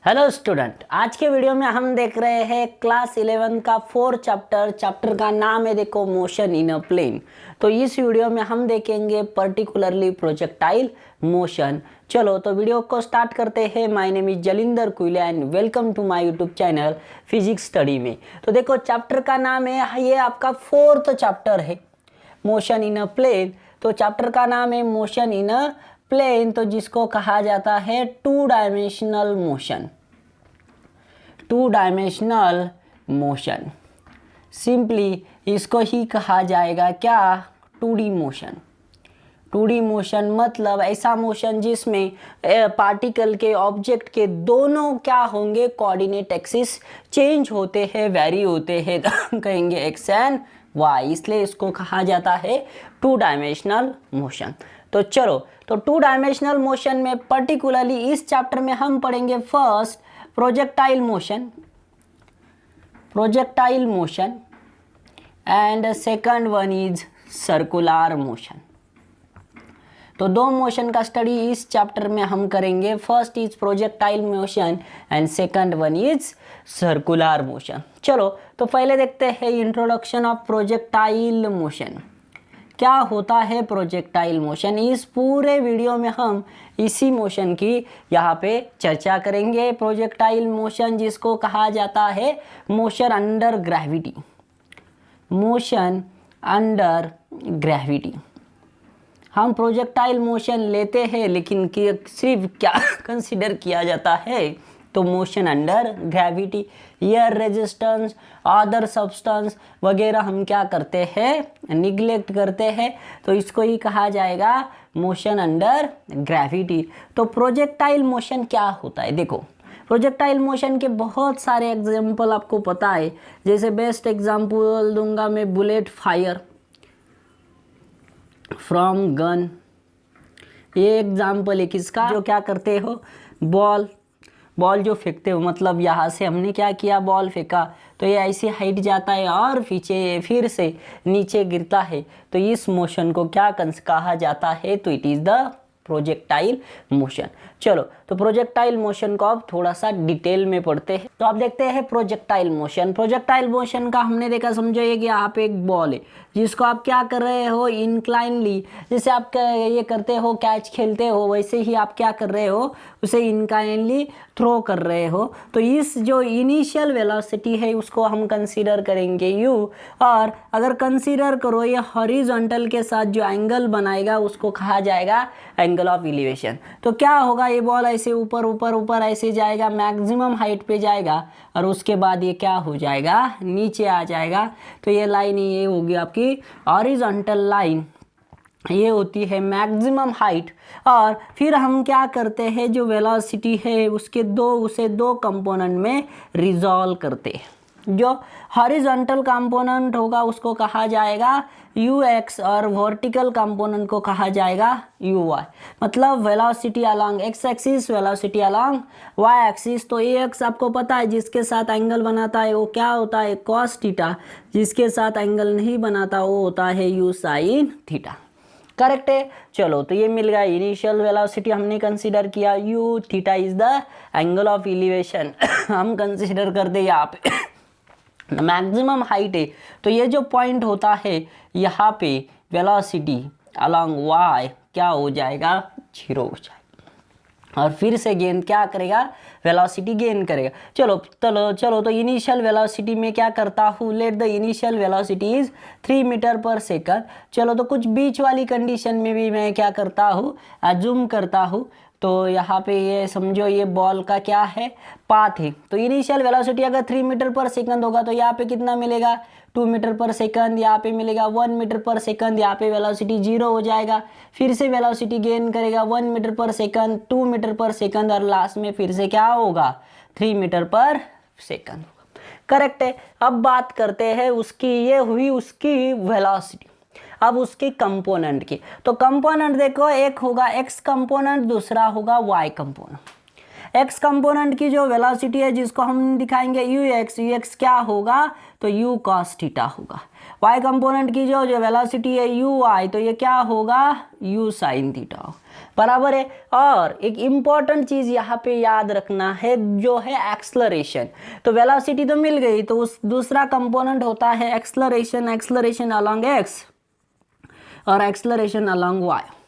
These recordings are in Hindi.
हेलो स्टूडेंट, आज के वीडियो में हम देख रहे हैं क्लास 11 का 4 चैप्टर का नाम है देखो मोशन इन अ प्लेन। तो इस वीडियो में हम देखेंगे पर्टिकुलरली प्रोजेक्टाइल मोशन। चलो तो वीडियो को स्टार्ट करते हैं। My name is Jalindar Kuile and welcome to my YouTube channel physics study में। तो देखो चैप्टर का नाम है, ये आपका 4th चैप्टर है मोशन इन अ प्लेन। तो चैप्टर का नाम है मोशन इन अ प्लेन, तो जिसको कहा जाता है टू डायमेंशनल मोशन। सिंपली इसको ही कहा जाएगा क्या, 2D मोशन। 2D मोशन मतलब ऐसा मोशन जिसमें पार्टिकल के ऑब्जेक्ट के दोनों क्या होंगे, कोऑर्डिनेट एक्सिस चेंज होते हैं, वेरी होते हैं, तो कहेंगे एक्स एंड वाई, इसलिए इसको कहा जाता है 2 डायमेंशनल मोशन। तो चलो, तो 2 डायमेंशनल मोशन में पर्टिकुलरली इस चैप्टर में हम पढ़ेंगे first projectile motion and second one is circular motion. तो 2 मोशन का स्टडी इस चैप्टर में हम करेंगे। First is projectile motion and second one is circular motion. चलो तो पहले देखते हैं इंट्रोडक्शन ऑफ प्रोजेक्टाइल मोशन। क्या होता है प्रोजेक्टाइल मोशन? इस पूरे वीडियो में हम इसी मोशन की यहाँ पे चर्चा करेंगे। प्रोजेक्टाइल मोशन जिसको कहा जाता है मोशन अंडर ग्रेविटी। हम प्रोजेक्टाइल मोशन लेते हैं, लेकिन सिर्फ क्या कंसिडर किया जाता है, तो motion under gravity, air resistance, other substance वगैरह हम क्या करते हैं, निगलेक्ट करते हैं। तो इसको ही कहा जाएगा मोशन अंडर ग्रेविटी। तो प्रोजेक्टाइल मोशन क्या होता है? देखो प्रोजेक्टाइल मोशन के बहुत सारे एग्जाम्पल आपको पता है। जैसे बेस्ट एग्जाम्पल दूंगा मैं, बुलेट फायर फ्रॉम गन, ये एग्जाम्पल है किसका, जो क्या करते हो, बॉल जो फेंकते हो, मतलब यहाँ से हमने क्या किया, बॉल फेंका, तो ये ऐसी हाइट जाता है और पीछे फिर से नीचे गिरता है। तो इस मोशन को क्या कहा जाता है, तो it is the projectile motion. चलो तो प्रोजेक्टाइल मोशन को अब थोड़ा सा डिटेल में पढ़ते हैं। तो आप देखते हैं प्रोजेक्टाइल मोशन का हमने देखा, समझो ये कि यहाँ पे एक बॉल है जिसको आप क्या कर रहे हो, इंक्लाइनली, जैसे आप ये करते हो कैच खेलते हो, वैसे ही आप क्या कर रहे हो, उसे इंक्लाइनली थ्रो कर रहे हो। तो इस जो इनिशियल वेलोसिटी है उसको हम कंसीडर करेंगे यू, और अगर कंसीडर करो ये हॉरिजॉन्टल के साथ जो एंगल बनाएगा उसको कहा जाएगा एंगल ऑफ एलिवेशन। तो क्या होगा, ये बॉल ऐसे ऊपर ऐसे जाएगा, मैक्सिमम हाइट पे जाएगा, और उसके बाद ये क्या हो जाएगा, नीचे आ जाएगा। तो ये लाइन ये होगी आपकी हॉरिजॉन्टल लाइन, ये होती है मैक्सिमम हाइट। और फिर हम क्या करते हैं, जो वेलोसिटी है उसे दो कंपोनेंट में रिजॉल्व करते हैं। जो हॉरिजॉन्टल कंपोनेंट होगा उसको कहा जाएगा ux, और वर्टिकल कंपोनेंट को कहा जाएगा uy। मतलब velocity along x axis, velocity along y axis. तो ax आपको पता है जिसके साथ एंगल बनाता है वो क्या होता है, cos थीटा, जिसके साथ एंगल नहीं बनाता वो होता है u sin थीटा। करेक्ट है। चलो तो ये मिल गया, इनिशियल वेलोसिटी हमने कंसीडर किया u, theta is the angle of elevation. हम कंसीडर करते यहाँ पे मैक्सिमम हाइट है, तो ये जो पॉइंट होता है यहाँ पे वेलोसिटी अलोंग y क्या हो जाएगा, 0 हो जाएगा, और फिर से गेन क्या करेगा, वेलोसिटी गेन करेगा। चलो तो इनिशियल वेलोसिटी में क्या करता हूँ, let the initial velocity is 3 meter पर सेकंड। चलो तो कुछ बीच वाली कंडीशन में भी मैं क्या करता हूँ, अज्यूम करता हूँ। तो यहाँ पे ये समझो ये बॉल का क्या है, पाथ है। तो इनिशियल वेलोसिटी अगर 3 मीटर पर सेकंड होगा तो यहाँ पे कितना मिलेगा, 2 मीटर पर सेकंड, यहाँ पे मिलेगा 1 मीटर पर सेकंड, यहाँ पे वेलोसिटी 0 हो जाएगा। फिर से वेलोसिटी गेन करेगा 1 मीटर पर सेकंड, 2 मीटर पर सेकंड, और लास्ट में फिर से क्या होगा, 3 मीटर पर सेकंड होगा। करेक्ट है। अब बात करते हैं उसकी, ये हुई उसकी वेलोसिटी। अब उसके कंपोनेंट की, तो कंपोनेंट देखो, एक होगा x कंपोनेंट, दूसरा होगा y कंपोनेंट। x कंपोनेंट की जो वेलोसिटी है जिसको हम दिखाएंगे ux क्या होगा, तो u cos थीटा होगा। y कंपोनेंट की जो वेलोसिटी है uy, तो ये क्या होगा, u sin थीटा होगा। बराबर है। और एक इम्पॉर्टेंट चीज़ यहाँ पे याद रखना है जो है एक्सलरेशन। तो वेलोसिटी तो मिल गई, तो उस दूसरा कंपोनेंट होता है एक्सलरेशन, एक्सलरेशन अलोंग एक्स और एक्सलरेशन अलोंग वाई।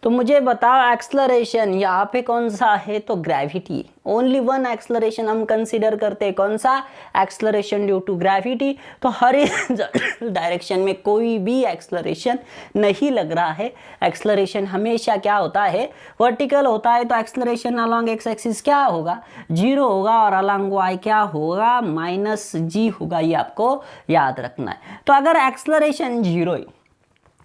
तो मुझे बताओ एक्सलरेशन यहाँ पे कौन सा है, तो ग्रेविटी। ओनली वन एक्सलरेशन हम कंसीडर करते हैं, कौन सा, एक्सलरेशन ड्यू टू ग्रेविटी। तो हॉरिजॉन्टल डायरेक्शन में कोई भी एक्सलरेशन नहीं लग रहा है। एक्सलरेशन हमेशा क्या होता है, वर्टिकल होता है। तो एक्सलरेशन अलोंग एक्स एक्सिस क्या होगा, 0 होगा, और अलोंग वाई क्या होगा, -g होगा। ये आपको याद रखना है। तो अगर एक्सलरेशन 0 है,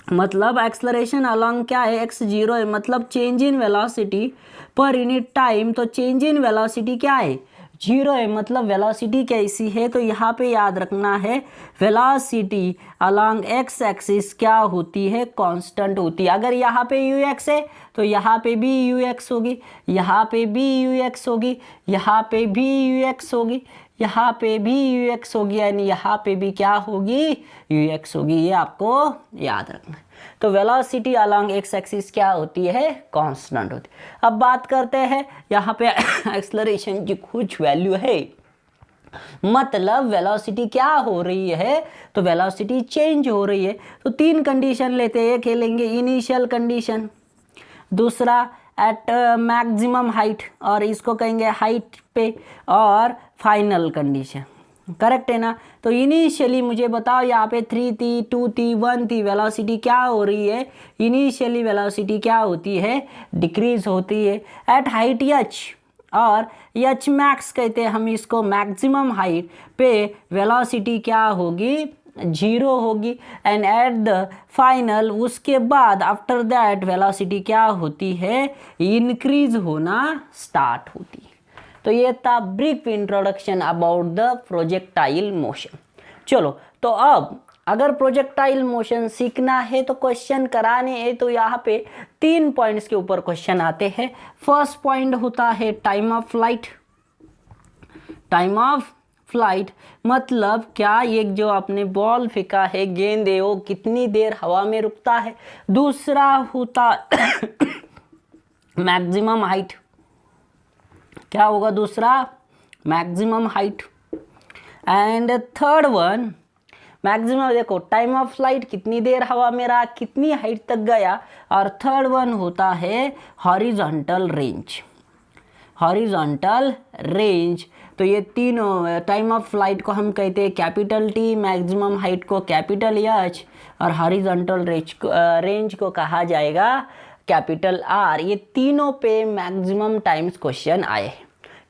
मतलब एक्सलरेशन अलोंग क्या है, x 0 है, मतलब change in velocity per unit time. तो चेंज इन वेलोसिटी क्या है, 0 है, मतलब वेलोसिटी कैसी है, तो यहाँ पे याद रखना है वेलोसिटी अलोंग x एक्सिस क्या होती है, कांस्टेंट होती है। अगर यहाँ पे ux है तो यहाँ पे भी ux होगी, यहाँ पे भी ux होगी, यहाँ पे भी ux होगी, यहाँ पे भी ux होगी, यानी यहाँ पे भी क्या होगी, ux होगी। ये आपको याद रखना है। तो वेलोसिटी अलोंग एक्स एक्सिस क्या होती है, कांस्टेंट होती है। अब बात करते हैं यहाँ पे एक्सलरेशन की कुछ वैल्यू है, मतलब वेलोसिटी क्या हो रही है, तो वेलोसिटी चेंज हो रही है। तो 3 कंडीशन लेते हैं, एक लेंगे इनिशियल कंडीशन, दूसरा एट मैक्सिमम हाइट, और इसको कहेंगे हाइट पे, और फाइनल कंडीशन। करेक्ट है ना। तो इनिशियली मुझे बताओ यहाँ पे 3 थी, 2 थी, 1 थी, वेलोसिटी क्या हो रही है, इनिशियली वेलोसिटी क्या होती है, डिक्रीज होती है एट हाइट h, और h मैक्स कहते हैं हम इसको, मैक्सिमम हाइट पे वेलोसिटी क्या होगी, 0 होगी। एंड एट द फाइनल, उसके बाद आफ्टर दैट वेलोसिटी क्या होती है, इंक्रीज होना स्टार्ट होती है। तो ये था brief introduction about the projectile motion. चलो, तो अब अगर प्रोजेक्टाइल मोशन सीखना है तो क्वेश्चन कराने हैं, तो यहाँ पे 3 पॉइंट्स के ऊपर क्वेश्चन आते हैं। फर्स्ट पॉइंट होता है time of flight. Time of flight मतलब क्या, एक जो आपने बॉल फेंका है, गेंद है, वो कितनी देर हवा में रुकता है। दूसरा होता मैक्सिमम हाइट, क्या होगा दूसरा, maximum height. And third one, maximum, देखो टाइम ऑफ फ्लाइट कितनी देर हवा में रहा, कितनी हाइट तक गया। और थर्ड वन होता है हॉरिजॉन्टल रेंज। हॉरिजॉन्टल रेंज, तो ये तीनों, टाइम ऑफ फ्लाइट को हम कहते हैं कैपिटल T, मैक्सिमम हाइट को कैपिटल H, और हॉरिजॉन्टल रेंज को कहा जाएगा कैपिटल R। ये तीनों पे मैक्सिमम टाइम्स क्वेश्चन आए।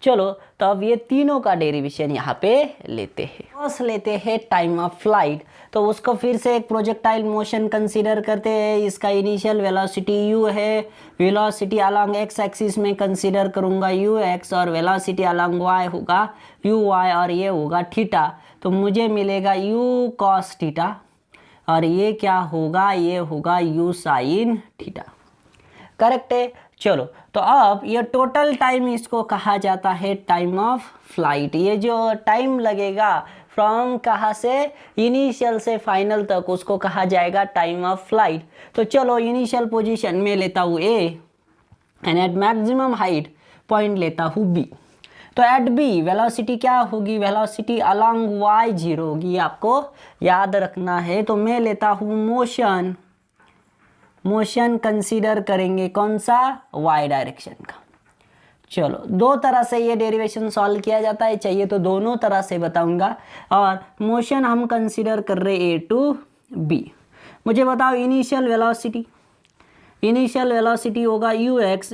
चलो, तो अब ये तीनों का डेरिवेशन यहाँ पे लेते हैं। फर्स्ट लेते हैं टाइम ऑफ फ्लाइट, तो उसको फिर से एक प्रोजेक्टाइल मोशन कंसीडर करते हैं। इसका इनिशियल वेलोसिटी u है, वेलोसिटी अलोंग x एक्सिस में कंसीडर करूँगा ux, और वेलोसिटी अलोंग y होगा uy, और ये होगा थीटा। तो मुझे मिलेगा u cos थीटा, और ये क्या होगा, ये होगा u sin थीटा। करेक्ट है। चलो, तो अब ये टोटल टाइम, इसको कहा जाता है टाइम ऑफ फ्लाइट। ये जो टाइम लगेगा फ्रॉम कहाँ से, इनिशियल से फाइनल तक, उसको कहा जाएगा टाइम ऑफ फ्लाइट। तो चलो, इनिशियल पोजीशन में लेता हूँ A, and at maximum height point लेता हूँ B। तो एट B वेलोसिटी क्या होगी, वेलोसिटी अलोंग y 0 होगी, आपको याद रखना है। तो मैं लेता हूँ मोशन, मोशन कंसीडर करेंगे कौन सा, y डायरेक्शन का। चलो, 2 तरह से ये डेरिवेशन सॉल्व किया जाता है, चाहिए तो दोनों तरह से बताऊंगा। और मोशन हम कंसीडर कर रहे A to B। मुझे बताओ इनिशियल वेलोसिटी, इनिशियल वेलोसिटी होगा ux,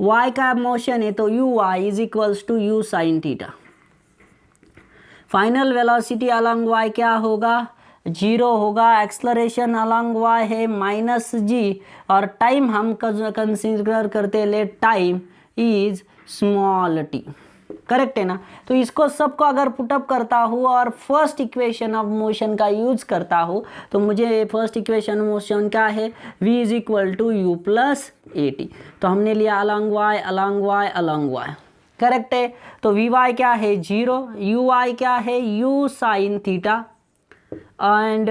y का मोशन है तो uy is equals to u sin theta. Final velocity along y क्या होगा, 0 होगा। एक्सलरेशन अलोंग y है -g, और टाइम हम कंसीडर करते ले time is small t। Correct है ना। तो इसको सबको अगर पुटअप करता हूँ और फर्स्ट इक्वेशन ऑफ मोशन का यूज करता हूँ, तो मुझे फर्स्ट इक्वेशन मोशन क्या है, v is equal to u plus a t. तो हमने लिया along y, along y, along y। Correct है। तो वी वाई क्या है 0, यू वाई क्या है u sine theta, and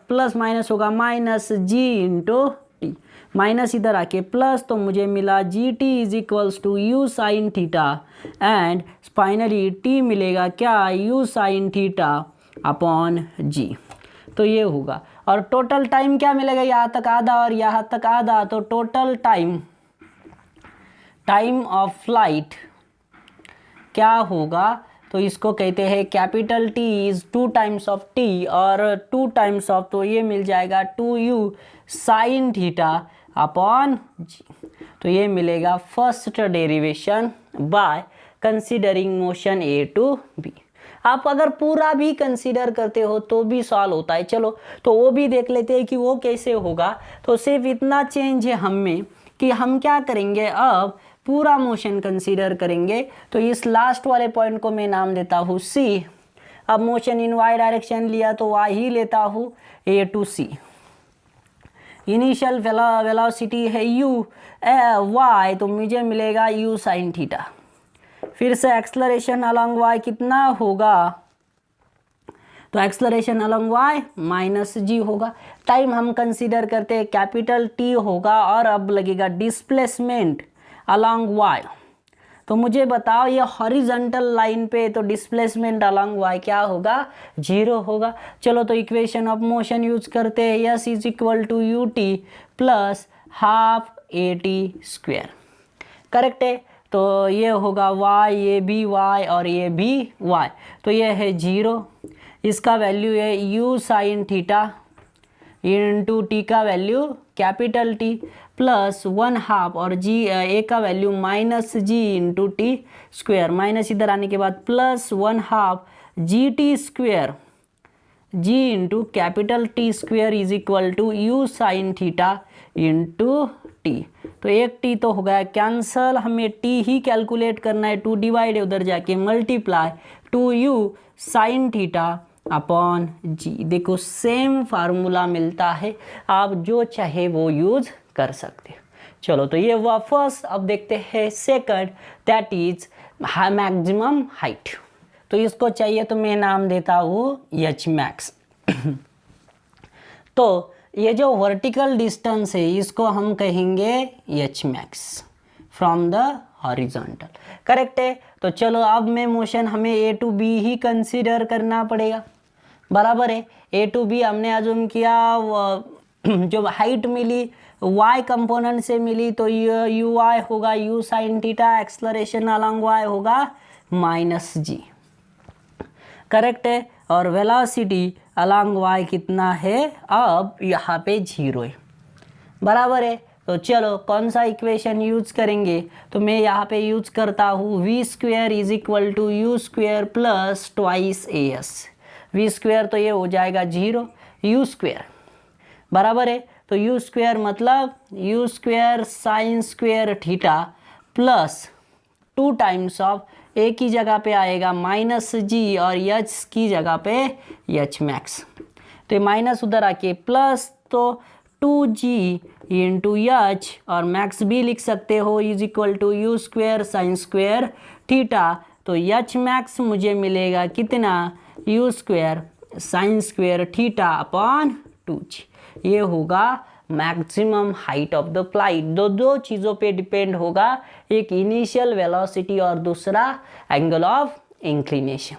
plus minus होगा -g इंटू टी। माइनस इधर आके प्लस, तो मुझे मिला g t is equals to u sine theta and finally t मिलेगा क्या, u sine theta upon g. तो ये होगा और टोटल टाइम क्या मिलेगा, यहाँ तक आधा और यहाँ तक आधा, तो टोटल टाइम ऑफ फ्लाइट क्या होगा, तो इसको कहते हैं capital T is 2 times of T और 2 टाइम्स ऑफ, तो ये मिल जाएगा 2u sine theta upon g. तो ये मिलेगा first derivation by considering motion A to B. आप अगर पूरा भी कंसीडर करते हो तो भी सॉल्व होता है। चलो तो वो भी देख लेते हैं कि वो कैसे होगा। तो सिर्फ इतना चेंज है हम में कि हम क्या करेंगे, अब पूरा मोशन कंसीडर करेंगे। तो इस लास्ट वाले पॉइंट को मैं नाम देता हूँ सी। अब मोशन इन वाई डायरेक्शन लिया तो वाई ही लेता हूँ, ए टू सी। इनिशियल वेलोसिटी है u y, तो मुझे मिलेगा u साइन थीटा। फिर से एक्सलरेशन अलॉन्ग y कितना होगा, तो एक्सलरेशन अलॉन्ग y माइनस जी होगा। टाइम हम कंसीडर करते हैं कैपिटल T होगा और अब लगेगा डिस्प्लेसमेंट अलॉन्ग y। तो मुझे बताओ ये हॉरिजॉन्टल लाइन पे, तो डिस्प्लेसमेंट अलॉन्ग y क्या होगा, 0 होगा। चलो तो इक्वेशन ऑफ मोशन यूज करते हैं, s is equal to u t plus half a t square. Correct है। तो ये होगा y, ये भी y और ये भी y, तो ये है 0। इसका वैल्यू है u sine theta into t का वैल्यू कैपिटल टी प्लस 1/2 और जी ए का value minus g into t square. Minus इधर आने के बाद plus 1/2 g t square g into capital T square is equal to u sine theta into t. तो एक टी तो हो गया कैंसल, हमें टी ही कैलकुलेट करना है। 2 डिवाइड उधर जाके multiply 2u sine theta upon g. देखो सेम फार्मूला मिलता है, आप जो चाहे वो यूज कर सकते हो। चलो तो ये हुआ फर्स्ट। अब देखते हैं second, that is maximum height. तो इसको चाहिए तो मैं नाम देता हूँ एच मैक्स। तो ये जो वर्टिकल डिस्टेंस है इसको हम कहेंगे H max from the horizontal. Correct है। तो चलो अब में मोशन हमें ए टू बी ही कंसीडर करना पड़ेगा, बराबर है। ए टू बी हमने अज्यूम किया, जो हाइट मिली y कंपोनेंट से मिली, तो यू वाई होगा u sine theta, acceleration along y होगा माइनस जी। करेक्ट है। और वेलोसिटी अलॉन्ग y कितना है, अब यहाँ पे 0 है, बराबर है। तो चलो कौन सा इक्वेशन यूज करेंगे, तो मैं यहाँ पे यूज करता हूँ v square is equal to u square plus twice a s. V square तो ये हो जाएगा 0, यू स्क्वेयर बराबर है। तो यू स्क्वेयर मतलब u square sine square theta plus 2 times of a की जगह पे आएगा माइनस जी और एच की जगह पे एच मैक्स। तो ये माइनस उधर आके प्लस, तो 2g इंटू एच और मैक्स भी लिख सकते हो is equal to u square sine square theta. तो एच मैक्स मुझे मिलेगा कितना, u square sine square theta upon 2g। ये होगा maximum height of the flight. दो चीज़ों पे डिपेंड होगा, एक इनिशियल वेलोसिटी और दूसरा angle of inclination.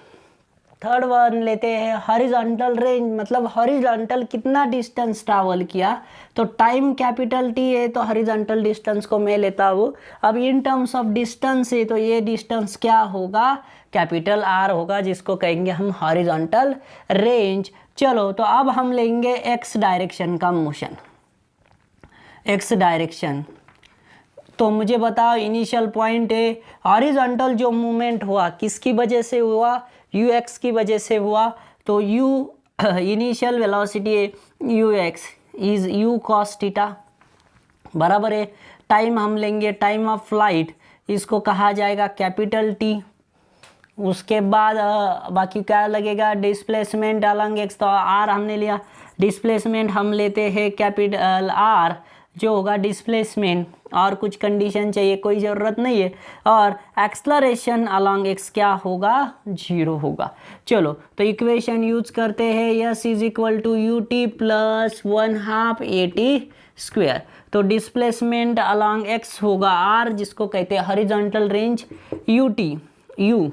Third one लेते हैं हॉरिजॉन्टल रेंज, मतलब हॉरिजॉन्टल कितना डिस्टेंस ट्रैवल किया। तो टाइम कैपिटल टी है, तो हॉरिजॉन्टल डिस्टेंस को मैं लेता हूँ। अब इन टर्म्स ऑफ डिस्टेंस है, तो ये डिस्टेंस क्या होगा, कैपिटल आर होगा, जिसको कहेंगे हम हॉरिजॉन्टल रेंज। चलो तो अब हम लेंगे एक्स डायरेक्शन का मोशन। एक्स डायरेक्शन, तो मुझे बताओ इनिशियल पॉइंट है, हॉरिजॉन्टल जो मूवमेंट हुआ किसकी वजह से हुआ, यू एक्स की वजह से हुआ। तो you initial velocity you x is u cos theta, बराबर है। टाइम हम लेंगे टाइम ऑफ फ्लाइट, इसको कहा जाएगा कैपिटल टी। उसके बाद बाकी क्या लगेगा, डिस्प्लेसमेंट अलॉन्ग एक्स, तो आर हमने लिया। डिस्प्लेसमेंट हम लेते हैं कैपिटल आर, जो होगा डिस्प्लेसमेंट, और कुछ कंडीशन चाहिए, कोई ज़रूरत नहीं है। और एक्सलरेशन अलॉन्ग एक्स क्या होगा, 0 होगा। चलो तो इक्वेशन यूज करते हैं, s is equal to u t plus 1/2 a t square. तो डिस्प्लेसमेंट अलोंग एक्स होगा आर, जिसको कहते हैं horizontal range u t. U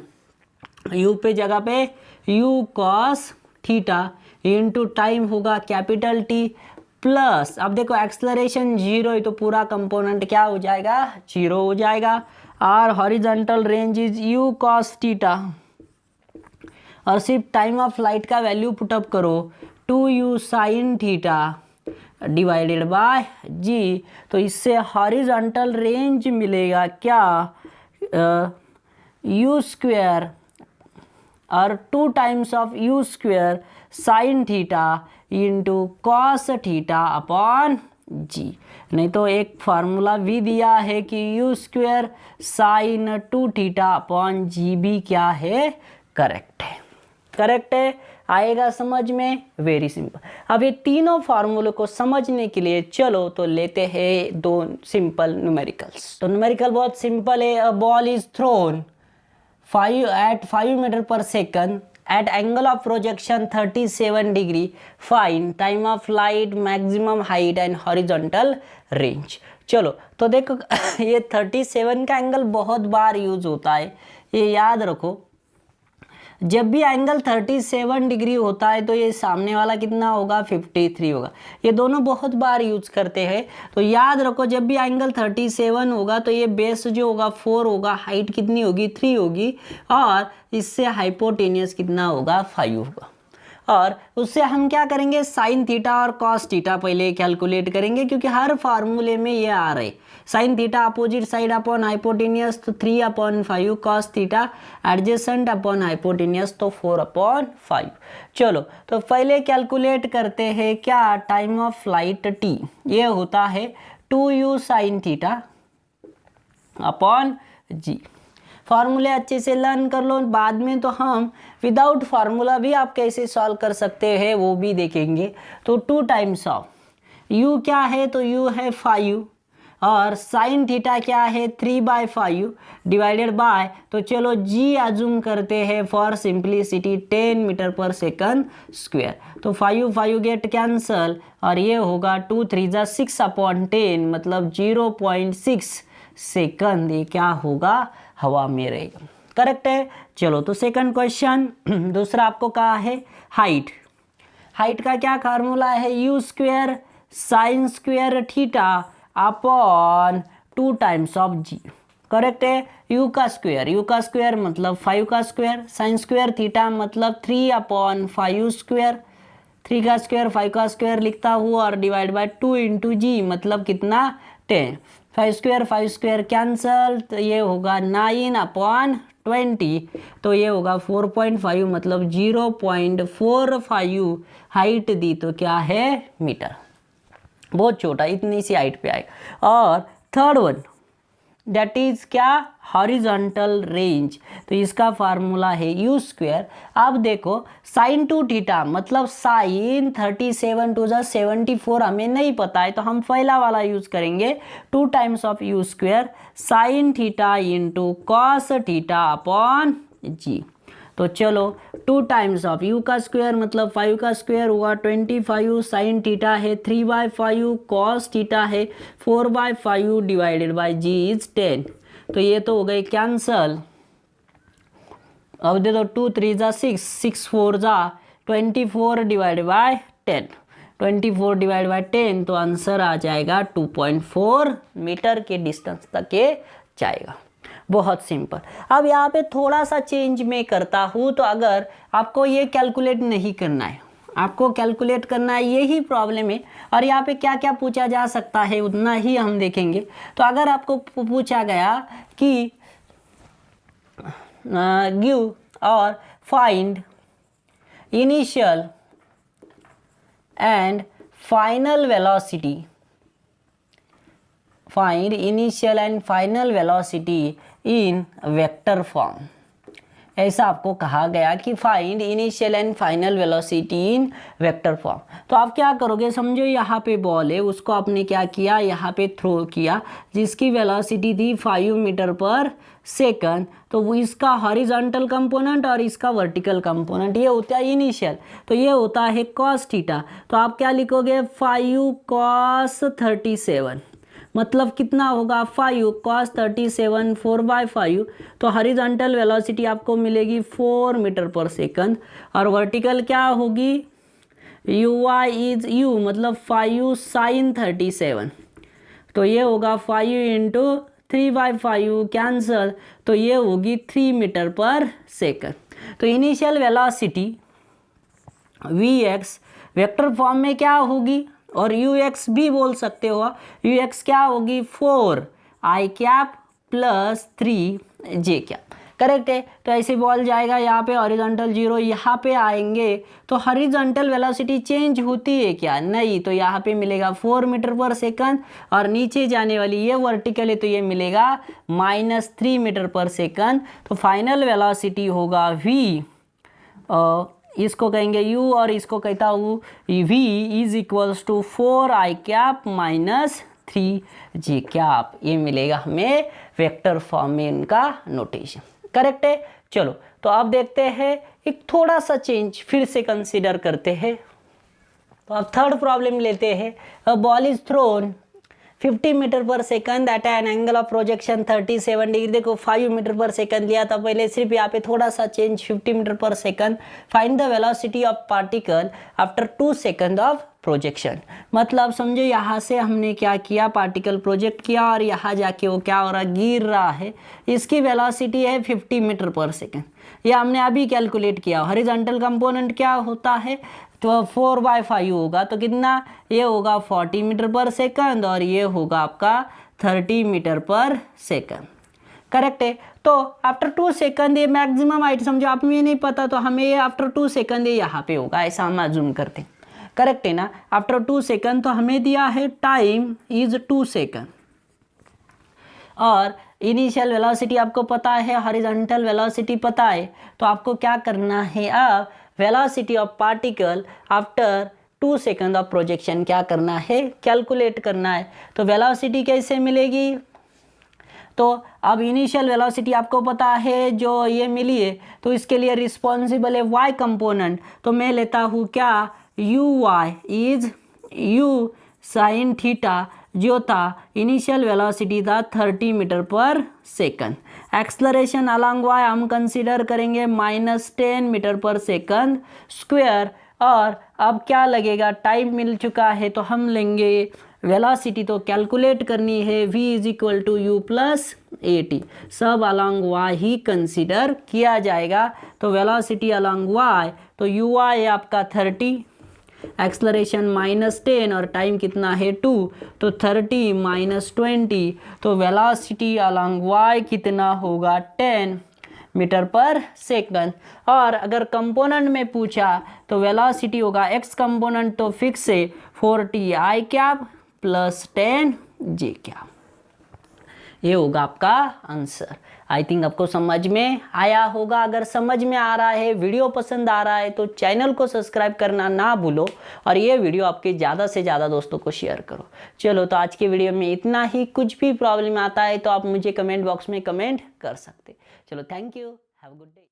पे जगह पे u cos theta into time होगा कैपिटल टी प्लस, अब देखो एक्सलरेशन जीरो है तो पूरा कंपोनेंट क्या हो जाएगा, जीरो हो जाएगा। और horizontal range is u cos theta, और सिर्फ टाइम ऑफ फ्लाइट का वैल्यू पुटअप करो 2u sine theta divided by g. तो इससे हॉरिजॉन्टल रेंज मिलेगा क्या, यू स्क्वायर और 2 times of u square sine theta into cos theta upon g. नहीं तो एक फार्मूला भी दिया है कि u square sine 2 theta upon g भी क्या है, करेक्ट है। करेक्ट है, आएगा समझ में, वेरी सिंपल। अब ये तीनों फार्मूलों को समझने के लिए चलो तो लेते हैं 2 सिंपल न्यूमेरिकल्स। तो न्यूमेरिकल बहुत सिंपल है। A ball is thrown 5 meter पर second at angle of projection 37 degree, find time of flight, maximum height and horizontal range। चलो तो देखो ये 37 का एंगल बहुत बार यूज होता है, ये याद रखो। जब भी एंगल 37 डिग्री होता है तो ये सामने वाला कितना होगा, 53 होगा। ये दोनों बहुत बार यूज करते हैं, तो याद रखो जब भी एंगल 37 होगा तो ये बेस जो होगा 4 होगा, हाइट कितनी होगी, 3 होगी, और इससे हाइपोटेनियस कितना होगा, 5 होगा। और उससे हम क्या करेंगे, साइन थीटा और कॉस थीटा पहले कैलकुलेट करेंगे, क्योंकि हर फार्मूले में ये आ रहे। Sine theta opposite side upon hypotenuse तो 3/5, cos theta adjacent upon hypotenuse तो 4/5। चलो तो पहले कैलकुलेट करते हैं क्या, टाइम ऑफ फ्लाइट टी ये होता है 2u साइन थीटा अपॉन जी। फार्मूले अच्छे से लर्न कर लो, बाद में तो हम विदाउट फार्मूला भी आप कैसे सॉल्व कर सकते हैं वो भी देखेंगे। तो 2 टाइम्स ऑफ u क्या है, तो u है 5 और साइन थीटा क्या है 3/5 डिवाइडेड बाय, तो चलो g अज्यूम करते हैं फॉर सिंप्लिसिटी 10 मीटर पर सेकंड स्क्वायर। तो 5 गेट कैंसल और ये होगा 2 3 जा 6/10 मतलब 0.6 सेकंड, ये क्या होगा, हवा में रहेगा। करेक्ट है। चलो तो सेकंड क्वेश्चन दूसरा आपको कहा है हाइट। हाइट का क्या फार्मूला है, u square sine square theta upon 2 times of g. Correct है। यू का स्क्वायर मतलब 5 का स्क्वायर, साइन स्क्वायर थीटा मतलब 3/5 स्क्वायर, 3 का स्क्वायर 5 का स्क्वायर लिखता हूँ और डिवाइड बाय 2 इंटू जी मतलब कितना 10। 5 स्क्वायर कैंसल तो ये होगा 9/20, तो ये होगा 4.5 मतलब 0.45 हाइट दी तो क्या है, मीटर। बहुत छोटा, इतनी सी हाइट पे आएगा। और थर्ड वन दैट इज क्या, हॉरिजॉन्टल रेंज। तो इसका फार्मूला है यू स्क्वायर। अब देखो साइन 2 थीटा मतलब साइन 37 टू 74 हमें नहीं पता है, तो हम पहला वाला यूज करेंगे 2 times of u square sine theta into cos theta upon g. तो चलो 2 टाइम्स ऑफ यू का स्क्वायर मतलब 5 का स्क्वायर हुआ 25, साइन थीटा है 3/5, कॉस थीटा है 4/5 डिवाइडेड बाय जी इज 10। तो ये तो हो गए कैंसल। अब दे दो 2 3 जा 6, 6 4 जा 24 डिवाइडेड बाय 10, 24 डिवाइड बाय 10 तो आंसर आ जाएगा 2.4 मीटर के डिस्टेंस तक ये जाएगा। बहुत सिंपल। अब यहाँ पे थोड़ा सा चेंज मैं करता हूँ, तो अगर आपको ये कैलकुलेट नहीं करना है, आपको कैलकुलेट करना है, यही प्रॉब्लम है। और यहाँ पे क्या क्या पूछा जा सकता है उतना ही हम देखेंगे। तो अगर आपको पूछा गया कि गिव और find initial and final velocity, find initial and final velocity in vector form, ऐसा आपको कहा गया कि find initial and final velocity in vector form. तो आप क्या करोगे, समझो यहाँ पे बॉल है, उसको आपने क्या किया, यहाँ पे थ्रो किया, जिसकी वेलोसिटी थी 5 मीटर पर सेकंड। तो वो इसका हॉरिजॉन्टल कंपोनेंट और इसका वर्टिकल कंपोनेंट ये होता है इनिशियल, तो ये होता है कॉस थीटा। तो आप क्या लिखोगे, 5 cos 37, मतलब कितना होगा 5 cos 37 4/5। तो हॉरिजॉन्टल वेलोसिटी आपको मिलेगी 4 मीटर पर सेकंड, और वर्टिकल क्या होगी, uy इज u मतलब 5 sin 37। तो ये होगा 5 इंटू 3/5 कैंसल, तो ये होगी 3 मीटर पर सेकंड। तो initial velocity vx vector form में क्या होगी, और ux भी बोल सकते हो, ux क्या होगी 4i cap plus 3j cap, correct है। तो ऐसे बॉल जाएगा यहाँ पे हॉरिजॉन्टल 0, यहाँ पे आएंगे तो हॉरिजॉन्टल वेलोसिटी चेंज होती है क्या, नहीं। तो यहाँ पे मिलेगा 4 मीटर पर सेकंड, और नीचे जाने वाली ये वर्टिकल है तो ये मिलेगा -3 मीटर पर सेकंड। तो फाइनल वेलोसिटी होगा v, इसको कहेंगे u और इसको कहता हूँ v is equals to 4i cap minus 3j cap. ये मिलेगा हमें वेक्टर फॉर्म में इनका नोटेशन, करेक्ट है। चलो तो अब देखते हैं एक थोड़ा सा चेंज फिर से कंसीडर करते हैं। तो अब थर्ड प्रॉब्लम लेते हैं। A ball is thrown 50 meter पर second at an angle of projection 37 degree. देखो 5 मीटर पर सेकंड लिया था पहले, सिर्फ यहाँ पे थोड़ा सा चेंज 50 मीटर पर second. Find the velocity of particle after 2 second of projection. मतलब समझो यहाँ से हमने क्या किया, पार्टिकल प्रोजेक्ट किया और यहाँ जाके वो क्या हो रहा, गिर रहा है। इसकी वेलोसिटी है 50 मीटर पर सेकंड, ये हमने अभी कैलकुलेट किया। हॉरिजॉन्टल कंपोनेंट क्या होता है, तो 4/5 होगा, तो कितना, ये होगा 40 मीटर पर सेकंड और ये होगा आपका 30 मीटर पर सेकंड, करेक्ट है। तो आफ्टर 2 सेकंड ये मैक्सिमम हाइट, समझो आप में नहीं पता तो हमें ये आफ्टर 2 सेकंड ये यहाँ पे होगा, ऐसा हम अज्यूम करते हैं, करेक्ट है ना। आफ्टर 2 सेकंड तो हमें दिया है टाइम इज 2 सेकंड, और इनिशियल वेलोसिटी आपको पता है, हॉरिजॉन्टल वेलोसिटी पता है। तो आपको क्या करना है, अब velocity of particle after 2 second of projection क्या करना है, कैलकुलेट करना है। तो वेलोसिटी कैसे मिलेगी, तो अब इनिशियल वेलोसिटी आपको पता है जो ये मिली है, तो इसके लिए रिस्पॉन्सिबल है y कंपोनेंट। तो मैं लेता हूँ क्या, uy is u sine theta, जो था इनिशियल वेलोसिटी था 30 मीटर पर सेकंड। एक्सलरेशन अलॉन्ग y हम कंसीडर करेंगे -10 मीटर पर सेकंड स्क्वायर। और अब क्या लगेगा, टाइम मिल चुका है तो हम लेंगे वेलोसिटी, तो कैलकुलेट करनी है v is equal to u plus at, सब अलॉन्ग y ही कंसीडर किया जाएगा। तो वेलोसिटी अलॉन्ग y, तो uy है आपका 30, एक्सलरेशन -10 और टाइम कितना है 2, तो 30 - 20, तो वेलोसिटी अलॉन्ग y कितना होगा 10 मीटर पर सेकंड। और अगर कंपोनेंट में पूछा तो वेलोसिटी होगा x कंपोनेंट तो फिक्स है 40i cap plus 10j cap, ये होगा आपका आंसर। आई थिंक आपको समझ में आया होगा। अगर समझ में आ रहा है, वीडियो पसंद आ रहा है तो चैनल को सब्सक्राइब करना ना भूलो, और ये वीडियो आपके ज़्यादा से ज़्यादा दोस्तों को शेयर करो। चलो तो आज के वीडियो में इतना ही। कुछ भी प्रॉब्लम आता है तो आप मुझे कमेंट बॉक्स में कमेंट कर सकते। चलो thank you, have a good day.